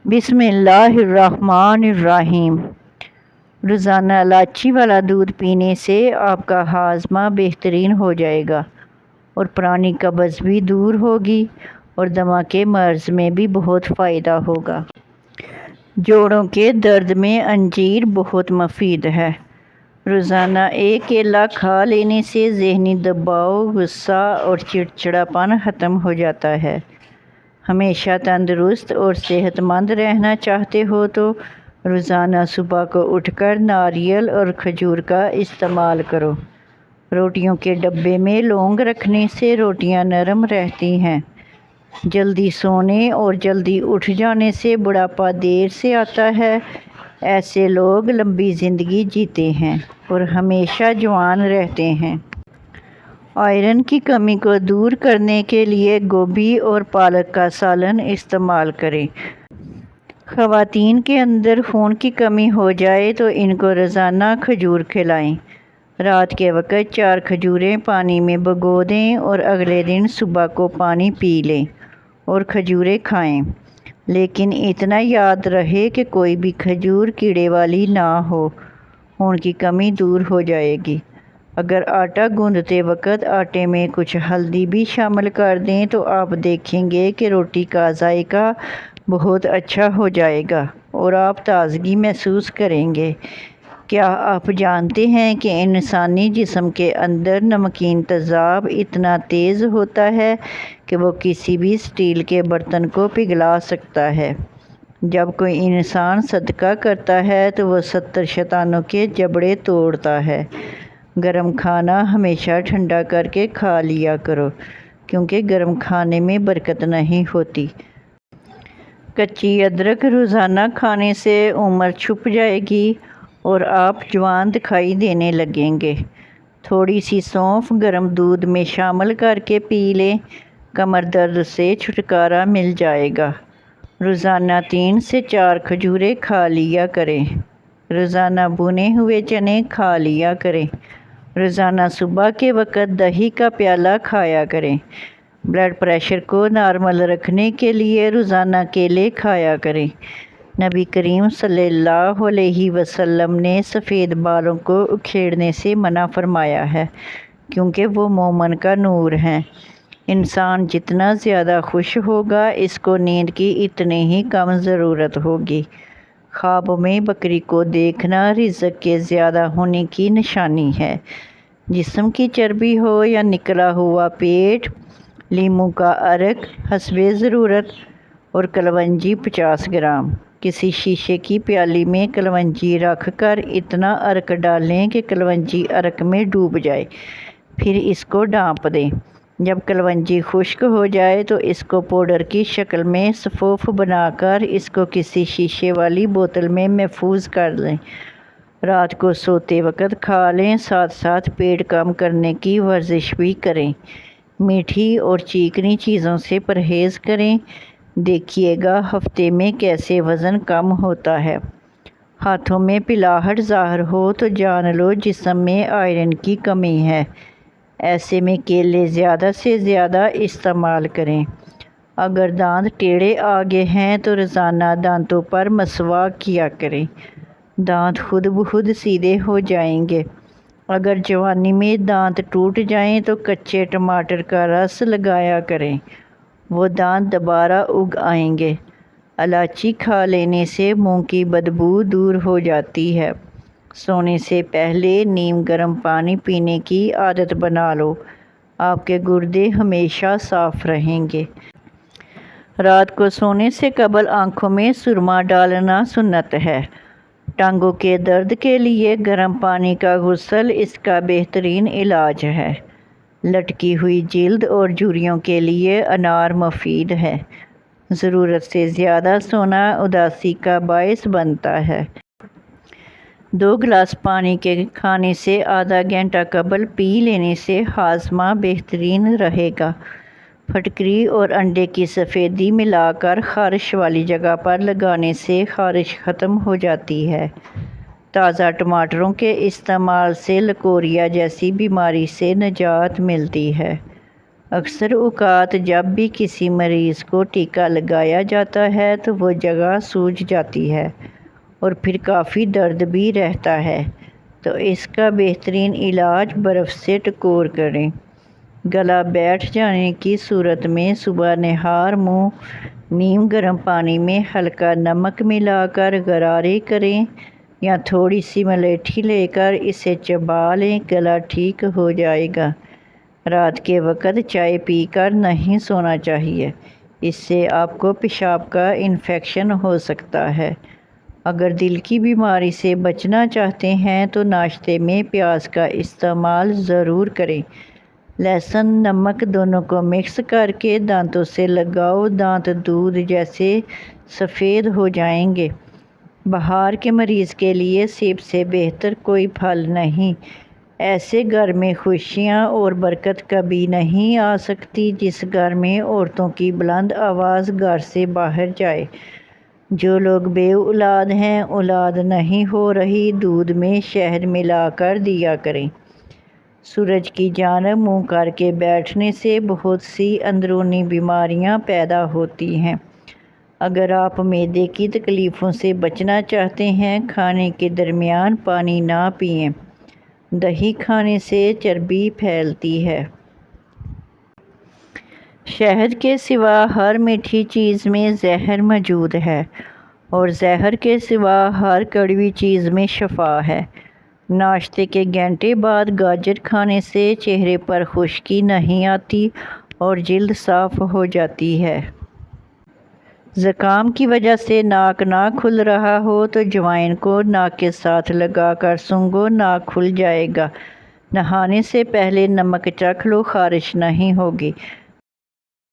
بسم اللہ الرحمن الرحیم۔ روزانہ الائچی والا دودھ پینے سے آپ کا ہاضمہ بہترین ہو جائے گا اور پرانی قبض بھی دور ہوگی اور دمہ کے مرض میں بھی بہت فائدہ ہوگا۔ جوڑوں کے درد میں انجیر بہت مفید ہے۔ روزانہ ایک کیلا کھا لینے سے ذہنی دباؤ، غصہ اور چڑچڑاپن ختم ہو جاتا ہے۔ ہمیشہ تندرست اور صحت مند رہنا چاہتے ہو تو روزانہ صبح کو اٹھ کر ناریل اور کھجور کا استعمال کرو۔ روٹیوں کے ڈبے میں لونگ رکھنے سے روٹیاں نرم رہتی ہیں۔ جلدی سونے اور جلدی اٹھ جانے سے بڑھاپا دیر سے آتا ہے۔ ایسے لوگ لمبی زندگی جیتے ہیں اور ہمیشہ جوان رہتے ہیں۔ آئرن کی کمی کو دور کرنے کے لیے گوبھی اور پالک کا سالن استعمال کریں۔ خواتین کے اندر خون کی کمی ہو جائے تو ان کو روزانہ کھجور کھلائیں۔ رات کے وقت 4 کھجوریں پانی میں بھگو دیں اور اگلے دن صبح کو پانی پی لیں اور کھجوریں کھائیں، لیکن اتنا یاد رہے کہ کوئی بھی کھجور کیڑے والی نہ ہو۔ خون کی کمی دور ہو جائے گی۔ اگر آٹا گوندھتے وقت آٹے میں کچھ ہلدی بھی شامل کر دیں تو آپ دیکھیں گے کہ روٹی کا ذائقہ بہت اچھا ہو جائے گا اور آپ تازگی محسوس کریں گے۔ کیا آپ جانتے ہیں کہ انسانی جسم کے اندر نمکین تیزاب اتنا تیز ہوتا ہے کہ وہ کسی بھی اسٹیل کے برتن کو پگھلا سکتا ہے؟ جب کوئی انسان صدقہ کرتا ہے تو وہ 70 شیطانوں کے جبڑے توڑتا ہے۔ گرم کھانا ہمیشہ ٹھنڈا کر کے کھا لیا کرو، کیونکہ گرم کھانے میں برکت نہیں ہوتی۔ کچی ادرک روزانہ کھانے سے عمر چھپ جائے گی اور آپ جوان دکھائی دینے لگیں گے۔ تھوڑی سی سونف گرم دودھ میں شامل کر کے پی لیں، کمر درد سے چھٹکارا مل جائے گا۔ روزانہ 3 سے 4 کھجوریں کھا لیا کریں۔ روزانہ بھنے ہوئے چنے کھا لیا کریں۔ روزانہ صبح کے وقت دہی کا پیالہ کھایا کریں۔ بلڈ پریشر کو نارمل رکھنے کے لیے روزانہ کیلے کھایا کریں۔ نبی کریم صلی اللہ علیہ وسلم نے سفید بالوں کو اکھیڑنے سے منع فرمایا ہے، کیونکہ وہ مومن کا نور ہیں۔ انسان جتنا زیادہ خوش ہوگا اس کو نیند کی اتنی ہی کم ضرورت ہوگی۔ خواب میں بکری کو دیکھنا رزق کے زیادہ ہونے کی نشانی ہے۔ جسم کی چربی ہو یا نکلا ہوا پیٹ، لیموں کا عرق حسب ضرورت اور کلونجی 50 گرام۔ کسی شیشے کی پیالی میں کلونجی رکھ کر اتنا عرق ڈالیں کہ کلونجی عرق میں ڈوب جائے، پھر اس کو ڈھانپ دیں۔ جب کلونجی خشک ہو جائے تو اس کو پاؤڈر کی شکل میں سفوف بنا کر اس کو کسی شیشے والی بوتل میں محفوظ کر لیں۔ رات کو سوتے وقت کھا لیں، ساتھ ساتھ پیٹ کم کرنے کی ورزش بھی کریں۔ میٹھی اور چینی چیزوں سے پرہیز کریں۔ دیکھیے گا ہفتے میں کیسے وزن کم ہوتا ہے۔ ہاتھوں میں پلاہٹ ظاہر ہو تو جان لو جسم میں آئرن کی کمی ہے۔ ایسے میں کیلے زیادہ سے زیادہ استعمال کریں۔ اگر دانت ٹیڑھے آ گئے ہیں تو روزانہ دانتوں پر مسواک کیا کریں۔ دانت خود بخود سیدھے ہو جائیں گے۔ اگر جوانی میں دانت ٹوٹ جائیں تو کچے ٹماٹر کا رس لگایا کریں، وہ دانت دوبارہ اگ آئیں گے۔ الائچی کھا لینے سے منہ کی بدبو دور ہو جاتی ہے۔ سونے سے پہلے نیم گرم پانی پینے کی عادت بنا لو، آپ کے گردے ہمیشہ صاف رہیں گے۔ رات کو سونے سے قبل آنکھوں میں سرما ڈالنا سنت ہے۔ ٹانگوں کے درد کے لیے گرم پانی کا غسل اس کا بہترین علاج ہے۔ لٹکی ہوئی جلد اور جھریوں کے لیے انار مفید ہے۔ ضرورت سے زیادہ سونا اداسی کا باعث بنتا ہے۔ 2 گلاس پانی کے کھانے سے آدھا گھنٹہ قبل پی لینے سے ہاضمہ بہترین رہے گا۔ پھٹکری اور انڈے کی سفیدی ملا کر خارش والی جگہ پر لگانے سے خارش ختم ہو جاتی ہے۔ تازہ ٹماٹروں کے استعمال سے لکوریا جیسی بیماری سے نجات ملتی ہے۔ اکثر اوقات جب بھی کسی مریض کو ٹیکا لگایا جاتا ہے تو وہ جگہ سوج جاتی ہے اور پھر کافی درد بھی رہتا ہے، تو اس کا بہترین علاج برف سے ٹکور کریں۔ گلا بیٹھ جانے کی صورت میں صبح نہار منہ نیم گرم پانی میں ہلکا نمک ملا کر غرارے کریں یا تھوڑی سی ملیٹھی لے کر اسے چبا لیں، گلا ٹھیک ہو جائے گا۔ رات کے وقت چائے پی کر نہیں سونا چاہیے، اس سے آپ کو پیشاب کا انفیکشن ہو سکتا ہے۔ اگر دل کی بیماری سے بچنا چاہتے ہیں تو ناشتے میں پیاز کا استعمال ضرور کریں۔ لہسن نمک دونوں کو مکس کر کے دانتوں سے لگاؤ، دانت دودھ جیسے سفید ہو جائیں گے۔ بہار کے مریض کے لیے سیب سے بہتر کوئی پھل نہیں۔ ایسے گھر میں خوشیاں اور برکت کبھی نہیں آ سکتی جس گھر میں عورتوں کی بلند آواز گھر سے باہر جائے۔ جو لوگ بے اولاد ہیں، اولاد نہیں ہو رہی، دودھ میں شہد ملا کر دیا کریں۔ سورج کی جانب منہ کر کے بیٹھنے سے بہت سی اندرونی بیماریاں پیدا ہوتی ہیں۔ اگر آپ معدے کی تکلیفوں سے بچنا چاہتے ہیں، کھانے کے درمیان پانی نہ پئیں۔ دہی کھانے سے چربی پھیلتی ہے۔ شہد کے سوا ہر میٹھی چیز میں زہر موجود ہے اور زہر کے سوا ہر کڑوی چیز میں شفا ہے۔ ناشتے کے گھنٹے بعد گاجر کھانے سے چہرے پر خشکی نہیں آتی اور جلد صاف ہو جاتی ہے۔ زکام کی وجہ سے ناک نہ کھل رہا ہو تو جوائن کو ناک کے ساتھ لگا کر سونگھو، ناک کھل جائے گا۔ نہانے سے پہلے نمک چکھ لو، خارش نہیں ہوگی۔